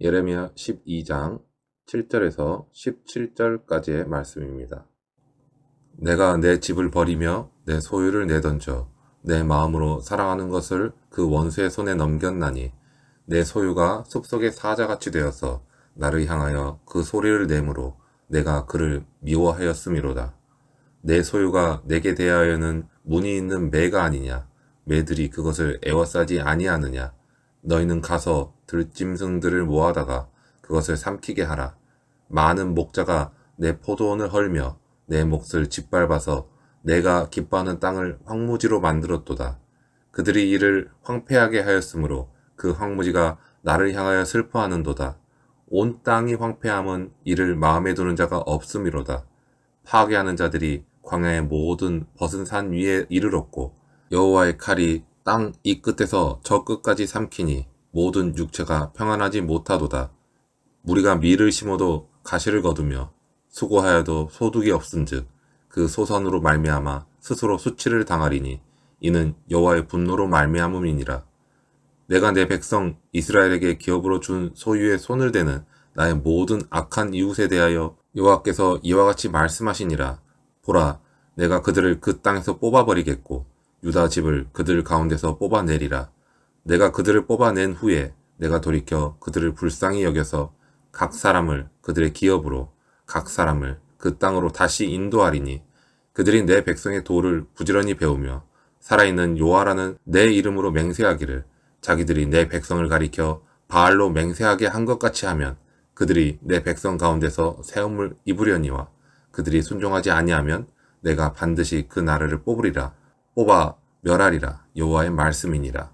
예레미야 12장 7절에서 17절까지의 말씀입니다. 내가 내 집을 버리며 내 소유를 내던져 내 마음으로 사랑하는 것을 그 원수의 손에 넘겼나니 내 소유가 숲속의 사자같이 되어서 나를 향하여 그 소리를 내므로 내가 그를 미워하였음이로다. 내 소유가 내게 대하여는 문이 있는 매가 아니냐. 매들이 그것을 애워싸지 아니하느냐. 너희는 가서 들짐승들을 모아다가 그것을 삼키게 하라. 많은 목자가 내 포도원을 헐며 내 몫을 짓밟아서 내가 기뻐하는 땅을 황무지로 만들었도다. 그들이 이를 황폐하게 하였으므로 그 황무지가 나를 향하여 슬퍼하는도다. 온 땅이 황폐함은 이를 마음에 두는 자가 없음이로다. 파괴하는 자들이 광야의 모든 벗은 산 위에 이르렀고 여호와의 칼이 땅 이 끝에서 저 끝까지 삼키니 모든 육체가 평안하지 못하도다. 무리가 밀을 심어도 가시를 거두며 수고하여도 소득이 없은즉 그 소선으로 말미암아 스스로 수치를 당하리니 이는 여호와의 분노로 말미암음이니라. 내가 내 백성 이스라엘에게 기업으로 준 소유의 손을 대는 나의 모든 악한 이웃에 대하여 여호와께서 이와 같이 말씀하시니라. 보라, 내가 그들을 그 땅에서 뽑아버리겠고 유다 집을 그들 가운데서 뽑아내리라. 내가 그들을 뽑아낸 후에 내가 돌이켜 그들을 불쌍히 여겨서 각 사람을 그들의 기업으로 각 사람을 그 땅으로 다시 인도하리니 그들이 내 백성의 도를 부지런히 배우며 살아있는 여호와라는 내 이름으로 맹세하기를 자기들이 내 백성을 가리켜 바알로 맹세하게 한 것 같이 하면 그들이 내 백성 가운데서 세움을 입으려니와 그들이 순종하지 아니하면 내가 반드시 그 나라를 뽑으리라. 뽑아 멸하리라. 여호와의 말씀이니라.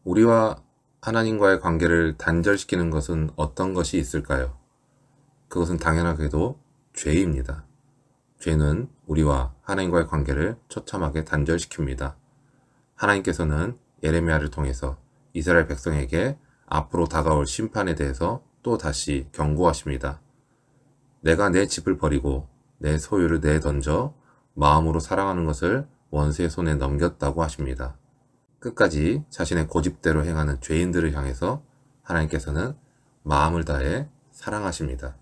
우리와 하나님과의 관계를 단절시키는 것은 어떤 것이 있을까요? 그것은 당연하게도 죄입니다. 죄는 우리와 하나님과의 관계를 처참하게 단절시킵니다. 하나님께서는 예레미야를 통해서 이스라엘 백성에게 앞으로 다가올 심판에 대해서 또 다시 경고하십니다. 내가 내 집을 버리고 내 소유를 내던져 마음으로 사랑하는 것을 원수의 손에 넘겼다고 하십니다. 끝까지 자신의 고집대로 행하는 죄인들을 향해서 하나님께서는 마음을 다해 사랑하십니다.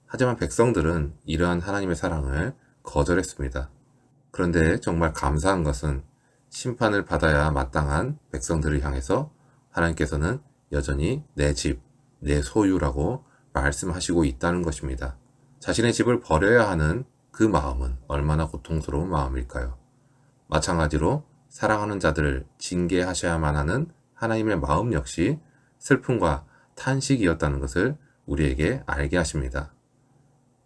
하지만 백성들은 이러한 하나님의 사랑을 거절했습니다. 그런데 정말 감사한 것은 심판을 받아야 마땅한 백성들을 향해서 하나님께서는 여전히 내 집, 내 소유라고 말씀하시고 있다는 것입니다. 자신의 집을 버려야 하는 그 마음은 얼마나 고통스러운 마음일까요? 마찬가지로 사랑하는 자들을 징계하셔야만 하는 하나님의 마음 역시 슬픔과 탄식이었다는 것을 우리에게 알게 하십니다.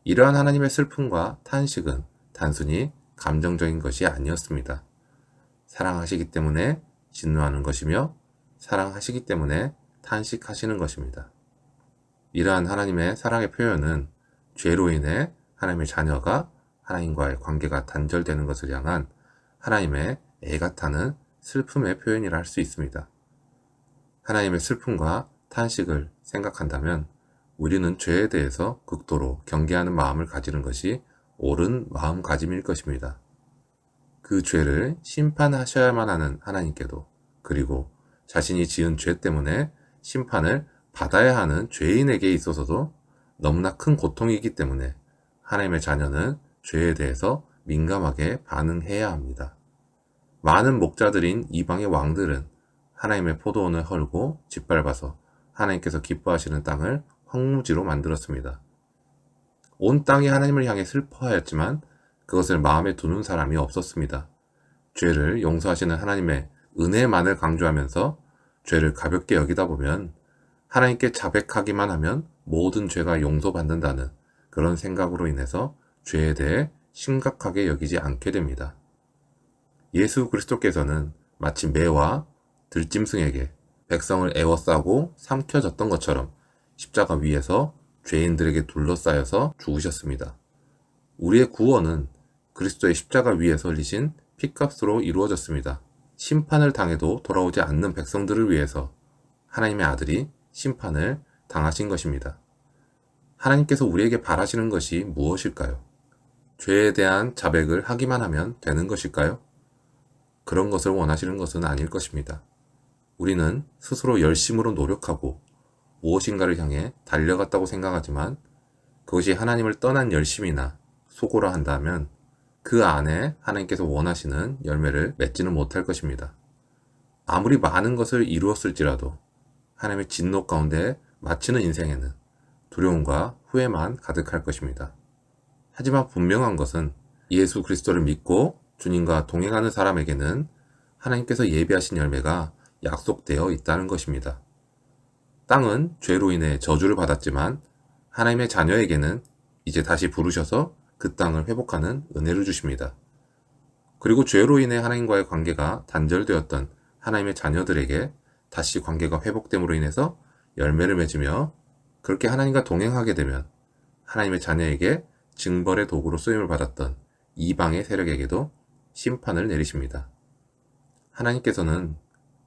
이러한 하나님의 슬픔과 탄식은 단순히 감정적인 것이 아니었습니다. 사랑하시기 때문에 진노하는 것이며 사랑하시기 때문에 탄식하시는 것입니다. 이러한 하나님의 사랑의 표현은 죄로 인해 하나님의 자녀가 하나님과의 관계가 단절되는 것을 향한 하나님의 애가 타는 슬픔의 표현이라 할 수 있습니다. 하나님의 슬픔과 탄식을 생각한다면 우리는 죄에 대해서 극도로 경계하는 마음을 가지는 것이 옳은 마음가짐일 것입니다. 그 죄를 심판하셔야만 하는 하나님께도 그리고 자신이 지은 죄 때문에 심판을 받아야 하는 죄인에게 있어서도 너무나 큰 고통이기 때문에 하나님의 자녀는 죄에 대해서 민감하게 반응해야 합니다. 많은 목자들인 이방의 왕들은 하나님의 포도원을 헐고 짓밟아서 하나님께서 기뻐하시는 땅을 황무지로 만들었습니다. 온 땅이 하나님을 향해 슬퍼하였지만 그것을 마음에 두는 사람이 없었습니다. 죄를 용서하시는 하나님의 은혜만을 강조하면서 죄를 가볍게 여기다 보면 하나님께 자백하기만 하면 모든 죄가 용서받는다는 그런 생각으로 인해서 죄에 대해 심각하게 여기지 않게 됩니다. 예수 그리스도께서는 마치 매와 들짐승에게 백성을 애워싸고 삼켜졌던 것처럼 십자가 위에서 죄인들에게 둘러싸여서 죽으셨습니다. 우리의 구원은 그리스도의 십자가 위에 설리신 피값으로 이루어졌습니다. 심판을 당해도 돌아오지 않는 백성들을 위해서 하나님의 아들이 심판을 당하신 것입니다. 하나님께서 우리에게 바라시는 것이 무엇일까요? 죄에 대한 자백을 하기만 하면 되는 것일까요? 그런 것을 원하시는 것은 아닐 것입니다. 우리는 스스로 열심으로 노력하고 무엇인가를 향해 달려갔다고 생각하지만 그것이 하나님을 떠난 열심이나 수고라 한다면 그 안에 하나님께서 원하시는 열매를 맺지는 못할 것입니다. 아무리 많은 것을 이루었을지라도 하나님의 진노 가운데 마치는 인생에는 두려움과 후회만 가득할 것입니다. 하지만 분명한 것은 예수 그리스도를 믿고 주님과 동행하는 사람에게는 하나님께서 예비하신 열매가 약속되어 있다는 것입니다. 땅은 죄로 인해 저주를 받았지만 하나님의 자녀에게는 이제 다시 부르셔서 그 땅을 회복하는 은혜를 주십니다. 그리고 죄로 인해 하나님과의 관계가 단절되었던 하나님의 자녀들에게 다시 관계가 회복됨으로 인해서 열매를 맺으며 그렇게 하나님과 동행하게 되면 하나님의 자녀에게 징벌의 도구로 쓰임을 받았던 이방의 세력에게도 심판을 내리십니다. 하나님께서는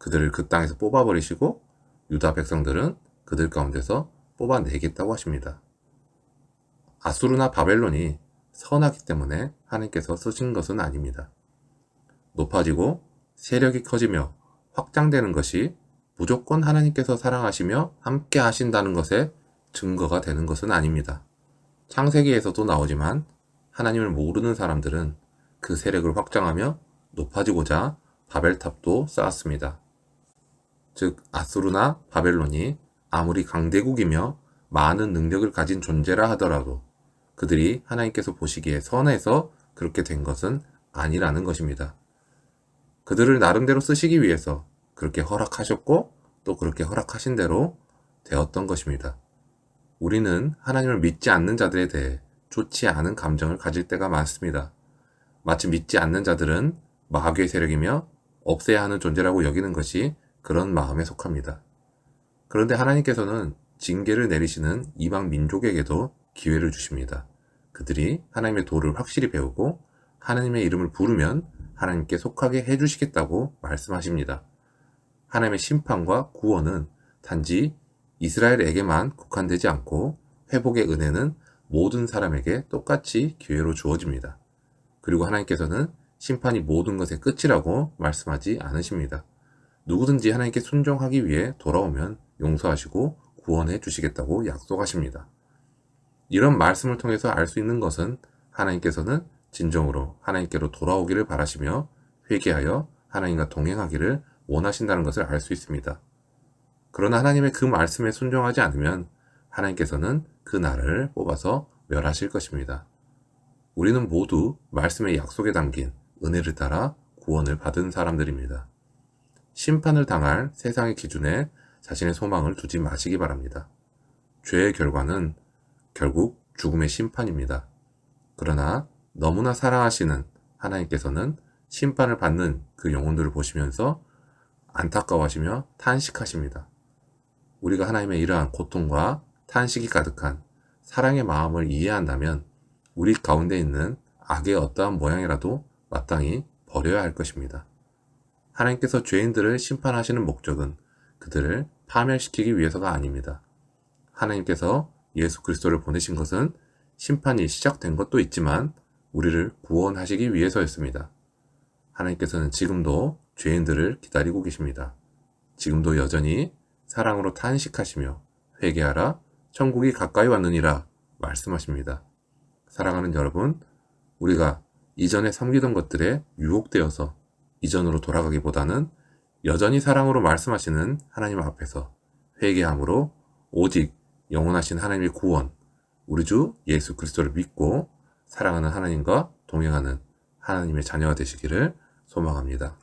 그들을 그 땅에서 뽑아버리시고 유다 백성들은 그들 가운데서 뽑아내겠다고 하십니다. 아수르나 바벨론이 선하기 때문에 하나님께서 쓰신 것은 아닙니다. 높아지고 세력이 커지며 확장되는 것이 무조건 하나님께서 사랑하시며 함께 하신다는 것에 증거가 되는 것은 아닙니다. 창세기에서도 나오지만 하나님을 모르는 사람들은 그 세력을 확장하며 높아지고자 바벨탑도 쌓았습니다. 즉 아수르나 바벨론이 아무리 강대국이며 많은 능력을 가진 존재라 하더라도 그들이 하나님께서 보시기에 선해서 그렇게 된 것은 아니라는 것입니다. 그들을 나름대로 쓰시기 위해서 그렇게 허락하셨고 또 그렇게 허락하신 대로 되었던 것입니다. 우리는 하나님을 믿지 않는 자들에 대해 좋지 않은 감정을 가질 때가 많습니다. 마치 믿지 않는 자들은 마귀의 세력이며 없애야 하는 존재라고 여기는 것이 그런 마음에 속합니다. 그런데 하나님께서는 징계를 내리시는 이방 민족에게도 기회를 주십니다. 그들이 하나님의 도를 확실히 배우고 하나님의 이름을 부르면 하나님께 속하게 해주시겠다고 말씀하십니다. 하나님의 심판과 구원은 단지 이스라엘에게만 국한되지 않고 회복의 은혜는 모든 사람에게 똑같이 기회로 주어집니다. 그리고 하나님께서는 심판이 모든 것의 끝이라고 말씀하지 않으십니다. 누구든지 하나님께 순종하기 위해 돌아오면 용서하시고 구원해 주시겠다고 약속하십니다. 이런 말씀을 통해서 알 수 있는 것은 하나님께서는 진정으로 하나님께로 돌아오기를 바라시며 회개하여 하나님과 동행하기를 원하신다는 것을 알 수 있습니다. 그러나 하나님의 그 말씀에 순종하지 않으면 하나님께서는 그 나라를 뽑아서 멸하실 것입니다. 우리는 모두 말씀의 약속에 담긴 은혜를 따라 구원을 받은 사람들입니다. 심판을 당할 세상의 기준에 자신의 소망을 두지 마시기 바랍니다. 죄의 결과는 결국 죽음의 심판입니다. 그러나 너무나 사랑하시는 하나님께서는 심판을 받는 그 영혼들을 보시면서 안타까워하시며 탄식하십니다. 우리가 하나님의 이러한 고통과 탄식이 가득한 사랑의 마음을 이해한다면 우리 가운데 있는 악의 어떠한 모양이라도 마땅히 버려야 할 것입니다. 하나님께서 죄인들을 심판하시는 목적은 그들을 파멸시키기 위해서가 아닙니다. 하나님께서 예수 그리스도를 보내신 것은 심판이 시작된 것도 있지만 우리를 구원하시기 위해서였습니다. 하나님께서는 지금도 죄인들을 기다리고 계십니다. 지금도 여전히 사랑으로 탄식하시며 회개하라 천국이 가까이 왔느니라 말씀하십니다. 사랑하는 여러분, 우리가 이전에 섬기던 것들에 유혹되어서 이전으로 돌아가기보다는 여전히 사랑으로 말씀하시는 하나님 앞에서 회개함으로 오직 영원하신 하나님의 구원, 우리 주 예수 그리스도를 믿고 사랑하는 하나님과 동행하는 하나님의 자녀가 되시기를 소망합니다.